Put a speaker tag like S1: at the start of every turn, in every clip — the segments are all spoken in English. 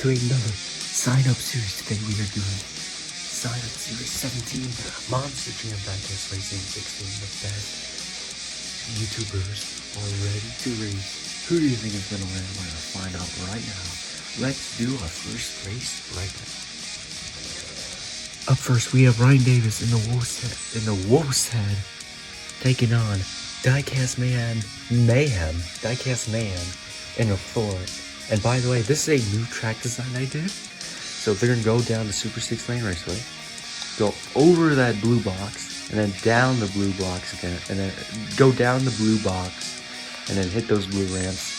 S1: to another sign-up series. Today we are doing sign-up series 17, MonsterJamExtreme 16, the best YouTubers are ready to race. Who do you think is going to win? We're going to find out right now. Let's do our first race right now. Up first, we have Ryan Davis in the Wolf's Head, taking on DiecastMayhem, in the Thor. And by the way, this is a new track design I did. So they're going to go down the Super 6 Lane Raceway, go over that blue box, and then down the blue box again, and then go down the blue box, and then hit those blue ramps.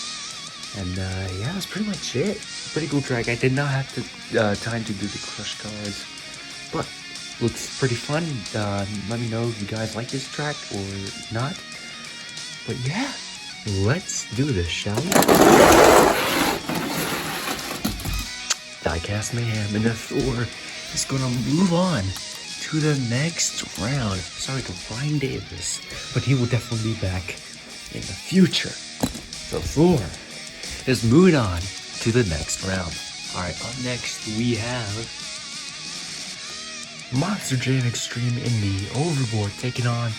S1: And yeah, that's pretty much it. Pretty cool track. I did not have time to do the crush cars, but looks pretty fun. Let me know if you guys like this track or not. But yeah, let's do this, shall we? DiecastMayhem and the Thor is gonna move on to the next round. Sorry to Ryan Davis, but he will definitely be back in the future. So Thor is moving on to the next round. Alright, up next we have MonsterJamExtreme in the Overboard taking on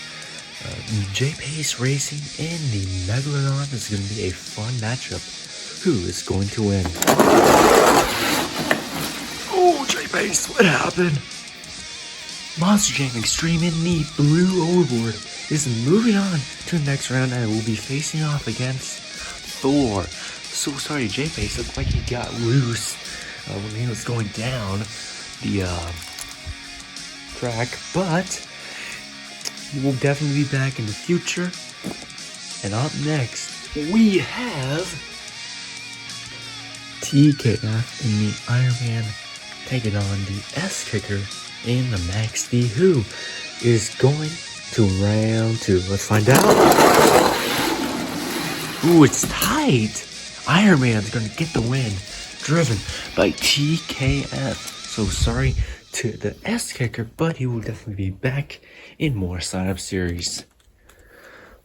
S1: JpaceRacing in the Megalodon. This is going to be a fun matchup. Who is going to win? Oh, JPace, what happened? MonsterJamExtreme in the Blue Overboard is moving on to the next round and will be facing off against Thor. So sorry, JPace looked like he got loose when he was going down the track, but he will definitely be back in the future. And up next, we have TKF in the Iron Man taking on the S-Kicker in the Max D, who is going to round 2. Let's find out. Ooh, it's tight. Iron Man's going to get the win, driven by TKF. So sorry to the S-Kicker, but he will definitely be back in more sign-up series.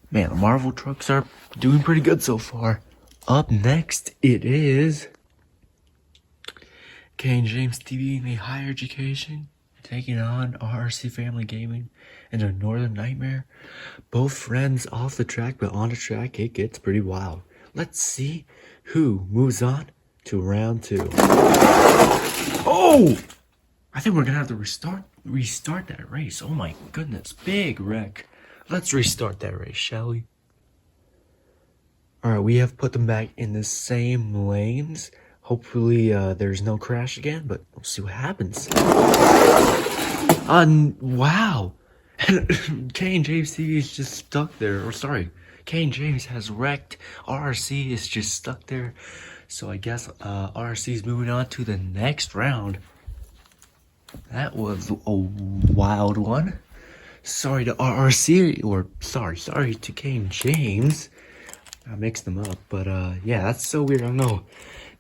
S1: Man, the Marvel trucks are doing pretty good so far. Up next, it is kandjamestv in the Higher Education taking on RRCFAMILYGAMING and a Northern Nightmare. Both friends off the track, but on the track it gets pretty wild. Let's see who moves on to round 2. Oh! I think we're gonna have to restart that race. Oh my goodness, big wreck. Let's restart that race, shall we? Alright, we have put them back in the same lanes. Hopefully there's no crash again, but we'll see what happens. Wow. Kane James TV is just stuck there. Or sorry, Kane James has wrecked. RRC is just stuck there. So I guess RRC is moving on to the next round. That was a wild one. Sorry to RRC, or sorry to Kane James. I mixed them up, but yeah, that's so weird. I don't know.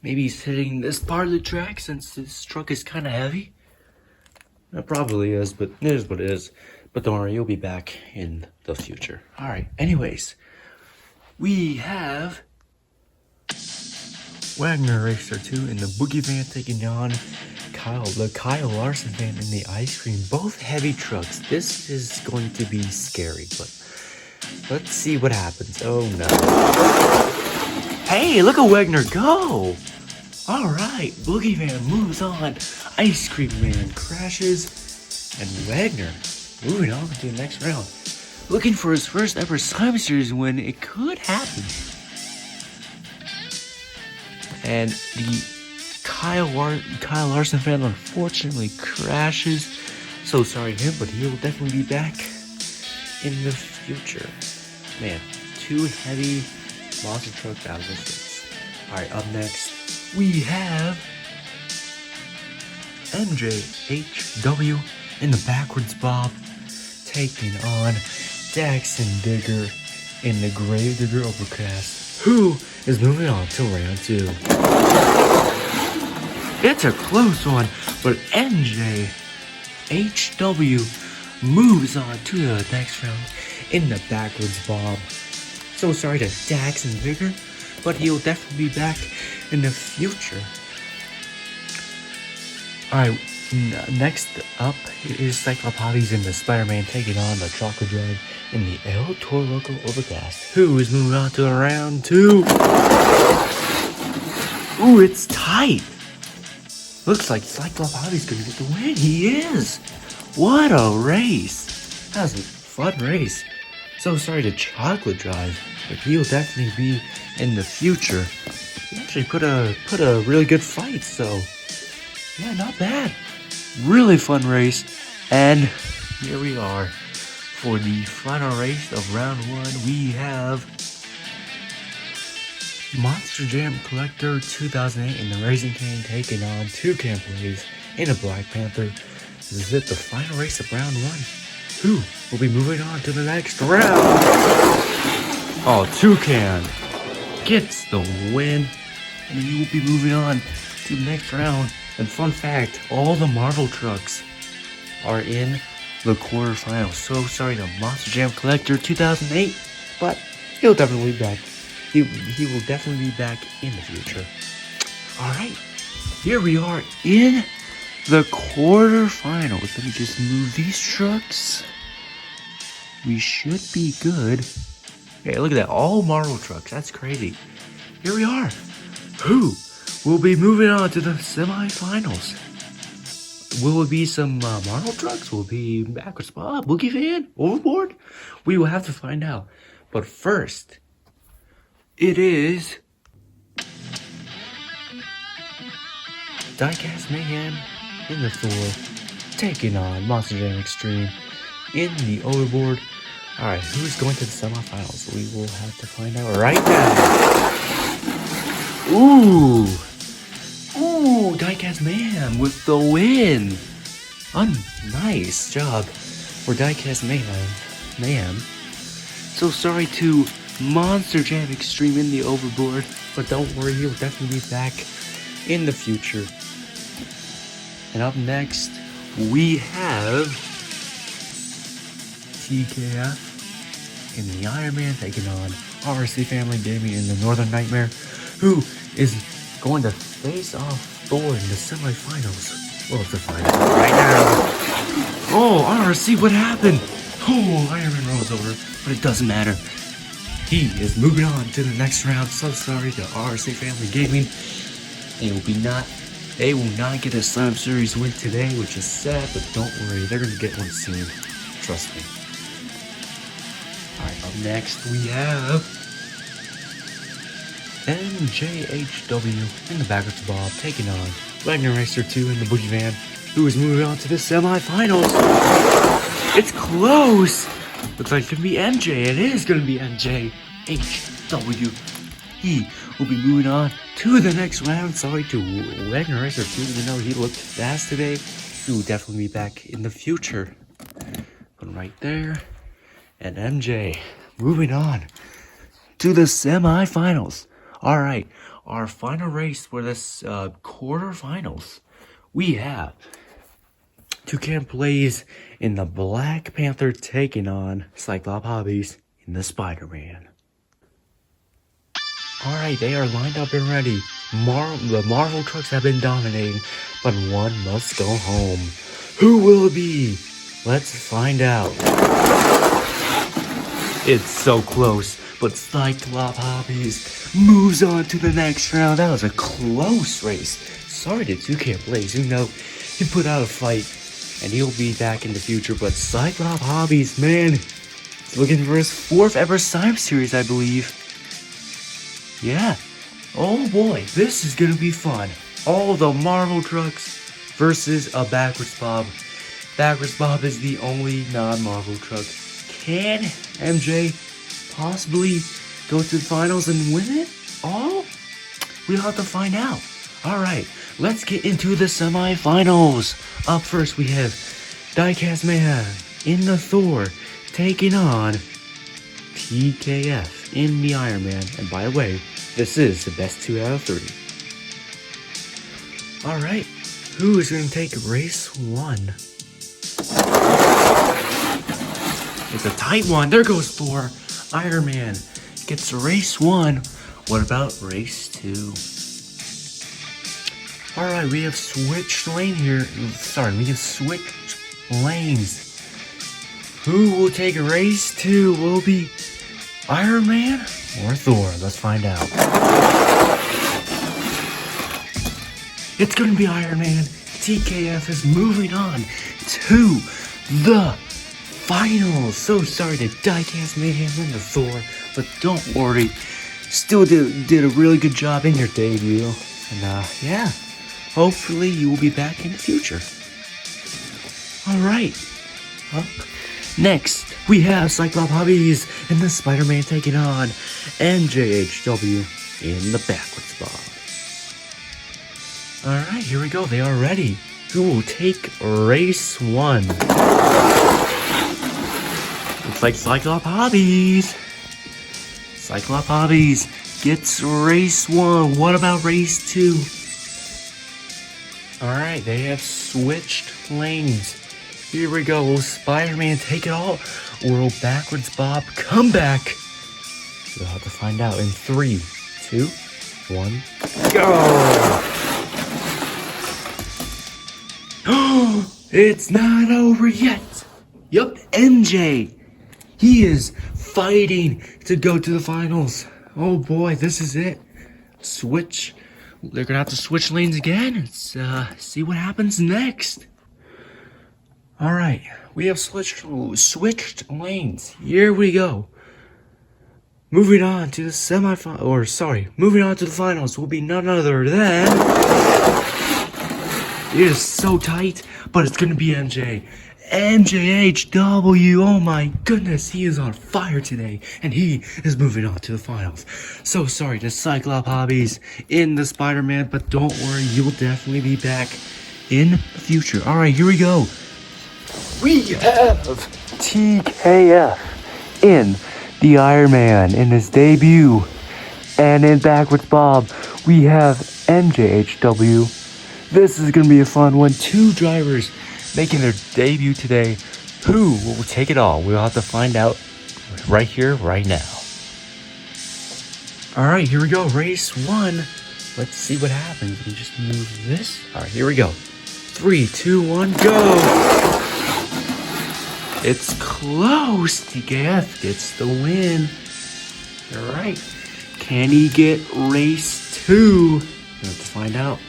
S1: Maybe he's hitting this part of the track since this truck is kind of heavy. It probably is, but it is what it is. But don't worry, you'll be back in the future. Alright, anyways. We have Wagner Racer 2 in the Boogey van taking on the TheKyleLarsonFan in the Ice Cream. Both heavy trucks. This is going to be scary, but let's see what happens. Oh no. Hey, look at Wagner go! Alright, Boogey Van moves on. Ice Cream Man crashes. And Wagner moving on to the next round. Looking for his first ever Simon Series win. It could happen. And the TheKyleLarsonFan unfortunately crashes. So sorry to him, but he will definitely be back in the future. Man, 2 heavy monster trucks out of the six. Alright, up next, we have MJHW in the Backwards Bob taking on Dax and Digger in the Digger Overcast, who is moving on to round 2. It's a close one, but MJHW moves on to the next round in the Backwards Bob. So sorry to Dax and Digger, but he'll definitely be back in the future. Alright, next up is CyclopsHobbies in the Spider-Man taking on the Chocolate Drive in the Toro Loco Overcast. Who is moving on to round 2? Ooh, it's tight. Looks like CyclopsHobbies gonna get the win. He is. What a race. That was a fun race. So sorry to Chocolate Drive, but he'll definitely be in the future. He actually put a really good fight, so yeah, not bad. Really fun race. And here we are for the final race of round 1. We have Monster Jam Collector 2008 in the Razin Kane taking on ToucanPlays in a Black Panther. This is it, the final race of round 1. Who will be moving on to the next round? Oh, Toucan gets the win, and he will be moving on to the next round. And fun fact, all the Marvel trucks are in the quarterfinals. So sorry to Monster Jam Collector 2008, but he'll definitely be back. He will definitely be back in the future. Alright, here we are in the quarterfinals. Let me just move these trucks. We should be good. Hey, look at that, all Marvel trucks. That's crazy. Here we are. Who will be moving on to the semifinals? Will it be some Marvel trucks? Will it be Backwards Bob, Boogey Fan, Overboard? We will have to find out. But first, it is DiecastMayhem in the Thor taking on MonsterJamExtreme in the Overboard. Alright, who's going to the semifinals? We will have to find out right now. Ooh, DiecastMayhem with the win. Nice job for DiecastMayhem. So sorry to MonsterJamExtreme in the Overboard, but don't worry, he'll definitely be back in the future. And up next, we have TKF in the Iron Man taking on RRCFAMILYGAMING in the Northern Nightmare, who is going to face off Thor in the semifinals. We'll have to find out right now. Oh, RRC, what happened? Oh, Iron Man rolls over, but it doesn't matter. He is moving on to the next round. So sorry to RRCFAMILYGAMING. They will not get a Slam Series win today, which is sad, but don't worry, they're going to get one soon. Trust me. Alright, up next we have NJHW in the Backwards Bob taking on Lightning Racer 2 in the Boogey Van, who is moving on to the semifinals. It's close! Looks like it's going to be MJ. It is going to be NJHW. He will be moving on to the next round. Sorry to Lightning Racer 2, even though he looked fast today. He will definitely be back in the future. But right there. And MJ moving on to the semifinals. Alright, our final race for this quarterfinals. We have ToucanPlays in the Black Panther taking on CyclopsHobbies in the Spider-Man. Alright, they are lined up and ready. The Marvel trucks have been dominating, but one must go home. Who will it be? Let's find out. It's so close, but CyclopsHobbies moves on to the next round. That was a close race. Sorry to ToucanPlays, you know, he put out a fight, and he'll be back in the future, but CyclopsHobbies, man, he's looking for his 4th ever Slam Series, I believe. Yeah. Oh boy, this is gonna be fun. All the Marvel trucks versus a Backwards Bob. Backwards Bob is the only non-Marvel truck. Can MJ possibly go to the finals and win it all? We'll have to find out. Alright, let's get into the semifinals. Up first we have DiecastMayhem in the Thor taking on TKF in the Iron Man. And by the way, this is the best 2 out of 3. Alright, who is going to take race 1? It's a tight one. There goes Thor. Iron Man gets race 1. What about race 2? Alright, we have switched lane here. Sorry, we have switched lanes. Who will take race 2? Will it be Iron Man or Thor? Let's find out. It's gonna be Iron Man. TKF is moving on to the finals. So sorry to DiecastMayhem and the Thor, but don't worry. Still did a really good job in your debut. And yeah, hopefully you will be back in the future. Alright. Next, we have CyclopsHobbies and the Spider-Man taking on MJHW in the backwards bar. Alright, here we go. They are ready. Who will take race 1? Looks like CyclopsHobbies. CyclopsHobbies gets race 1. What about race 2? Alright, they have switched lanes. Here we go. Will Spider-Man take it all? Or will Backwards Bob come back? We'll have to find out in 3, 2, 1, go! It's not over yet. Yup, MJ. He is fighting to go to the finals. Oh boy, this is it. Switch. They're gonna have to switch lanes again. Let's see what happens next. Alright, we have switched lanes. Here we go. Moving on to the moving on to the finals will be none other than... It is so tight, but it's gonna be MJ. MJHW, oh my goodness, he is on fire today, and he is moving on to the finals. So sorry to CyclopsHobbies in the Spider-Man, but don't worry, you'll definitely be back in the future. Alright, here we go. We have TKF in the Iron Man in his debut. And in Backwards Bob, we have MJHW. This is going to be a fun one. 2 drivers making their debut today. Who will take it all? We'll have to find out right here, right now. Alright, here we go. Race 1. Let's see what happens. Let me just move this. Alright, here we go. 3, 2, 1, go! It's close. TKF gets the win. Alright. Can he get race 2? Let's find out.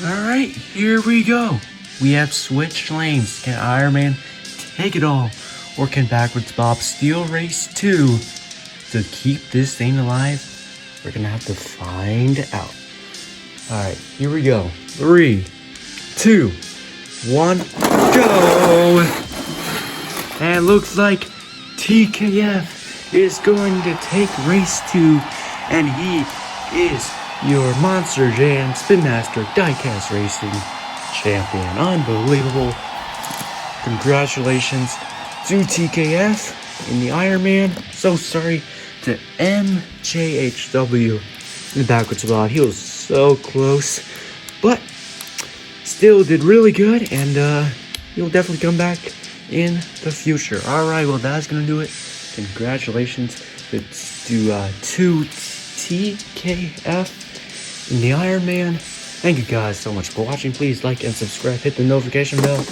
S1: Alright, here we go. We have switched lanes. Can Iron Man take it all? Or can Backwards Bob steal race 2 to keep this thing alive? We're gonna have to find out. Alright, here we go. 3, 2, 1, go! And looks like TKF is going to take race 2, and he is your Monster Jam Spin Master Diecast Racing champion. Unbelievable. Congratulations to TKF in the Iron Man. So sorry to MJHW in the backwards spot. He was so close, but still did really good, and he'll definitely come back in the future. Alright, well that's gonna do it. Congratulations to TKF in the Iron Man. Thank you guys so much for watching. Please like and subscribe, hit the notification bell,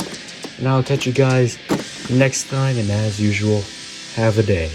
S1: and I'll catch you guys next time, and as usual, have a day.